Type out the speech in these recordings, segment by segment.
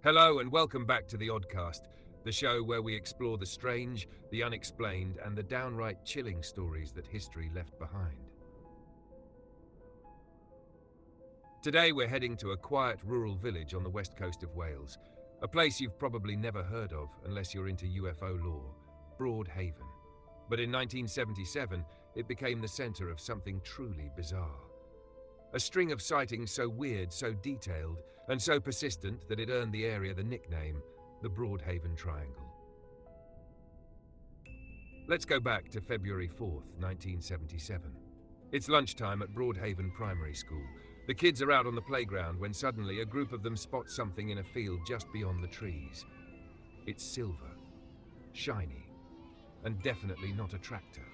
Hello and welcome back to the Oddcast, the show where we explore the strange, the unexplained, and the downright chilling stories that history left behind. Today we're heading to a quiet rural village on the west coast of Wales, a place you've probably never heard of unless you're into UFO lore, Broadhaven. But in 1977, it became the center of something truly bizarre. A string of sightings so weird, so detailed, and so persistent that it earned the area the nickname, the Broadhaven Triangle. Let's go back to February 4th, 1977. It's lunchtime at Broadhaven Primary School. The kids are out on the playground when suddenly a group of them spot something in a field just beyond the trees. It's silver, shiny, and definitely not a tractor.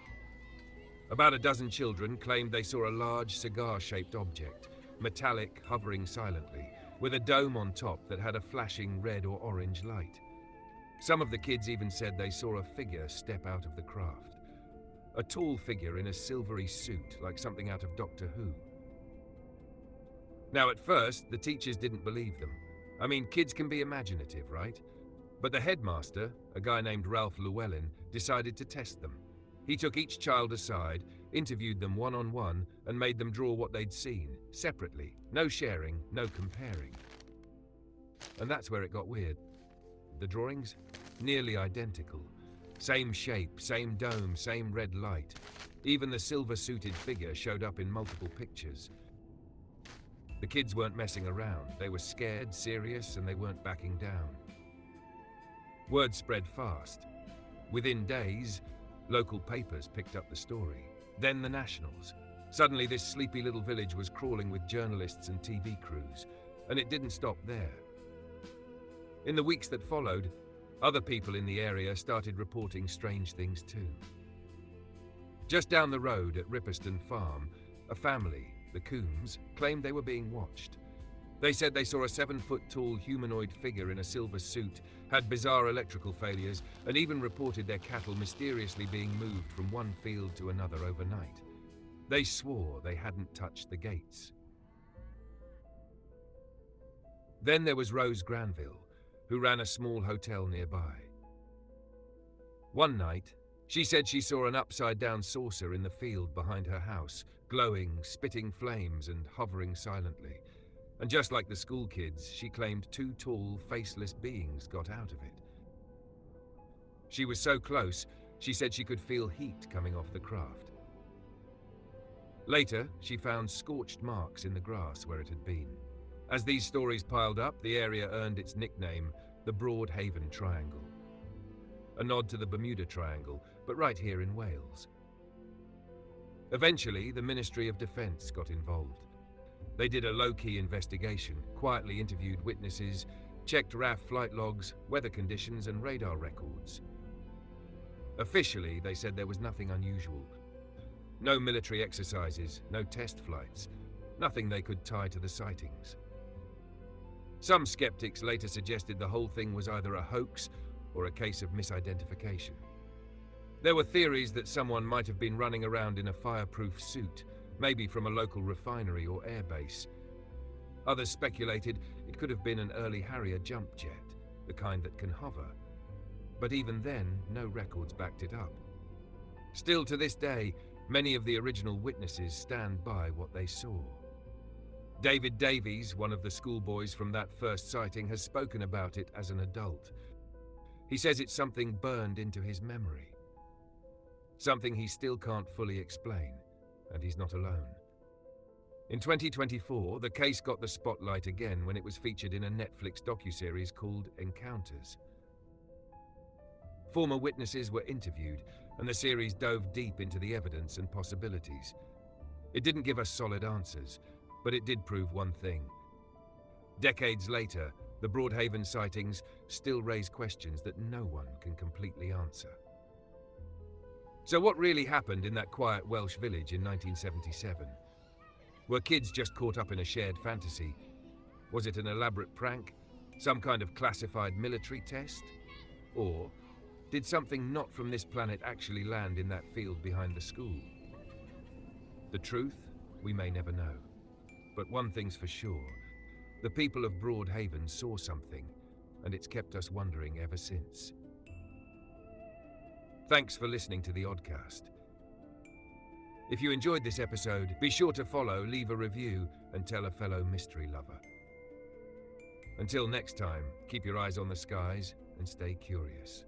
About a dozen children claimed they saw a large cigar-shaped object, metallic, hovering silently, with a dome on top that had a flashing red or orange light. Some of the kids even said they saw a figure step out of the craft. A tall figure in a silvery suit, like something out of Doctor Who. Now, at first, the teachers didn't believe them. I mean, kids can be imaginative, right? But the headmaster, a guy named Ralph Llewellyn, decided to test them. He took each child aside, interviewed them one-on-one, and made them draw what they'd seen, separately. No sharing, no comparing. And that's where it got weird. The drawings? Nearly identical. Same shape, same dome, same red light. Even the silver-suited figure showed up in multiple pictures. The kids weren't messing around. They were scared, serious, and they weren't backing down. Word spread fast. Within days, local papers picked up the story. Then the nationals. Suddenly this sleepy little village was crawling with journalists and TV crews. And it didn't stop there. In the weeks that followed, other people in the area started reporting strange things too. Just down the road at Ripperston Farm, a family, the Coombs, claimed they were being watched. They said they saw a 7-foot-tall humanoid figure in a silver suit, had bizarre electrical failures, and even reported their cattle mysteriously being moved from one field to another overnight. They swore they hadn't touched the gates. Then there was Rose Granville, who ran a small hotel nearby. One night, she said she saw an upside-down saucer in the field behind her house, glowing, spitting flames and hovering silently. And just like the school kids, she claimed 2 tall, faceless beings got out of it. She was so close, she said she could feel heat coming off the craft. Later, she found scorched marks in the grass where it had been. As these stories piled up, the area earned its nickname, the Broadhaven Triangle. A nod to the Bermuda Triangle, but right here in Wales. Eventually, the Ministry of Defence got involved. They did a low-key investigation, quietly interviewed witnesses, checked RAF flight logs, weather conditions, and radar records. Officially, they said there was nothing unusual. No military exercises, no test flights, nothing they could tie to the sightings. Some skeptics later suggested the whole thing was either a hoax or a case of misidentification. There were theories that someone might have been running around in a fireproof suit, maybe from a local refinery or airbase. Others speculated it could have been an early Harrier jump jet, the kind that can hover. But even then, no records backed it up. Still to this day, many of the original witnesses stand by what they saw. David Davies, one of the schoolboys from that first sighting, has spoken about it as an adult. He says it's something burned into his memory. Something he still can't fully explain. And he's not alone. In 2024, the case got the spotlight again when it was featured in a Netflix docuseries called Encounters. Former witnesses were interviewed, and the series dove deep into the evidence and possibilities. It didn't give us solid answers, but it did prove one thing. Decades later, the Broadhaven sightings still raise questions that no one can completely answer. So what really happened in that quiet Welsh village in 1977? Were kids just caught up in a shared fantasy? Was it an elaborate prank? Some kind of classified military test? Or did something not from this planet actually land in that field behind the school? The truth, we may never know. But one thing's for sure, the people of Broadhaven saw something, and it's kept us wondering ever since. Thanks for listening to the Oddcast. If you enjoyed this episode, be sure to follow, leave a review, and tell a fellow mystery lover. Until next time, keep your eyes on the skies and stay curious.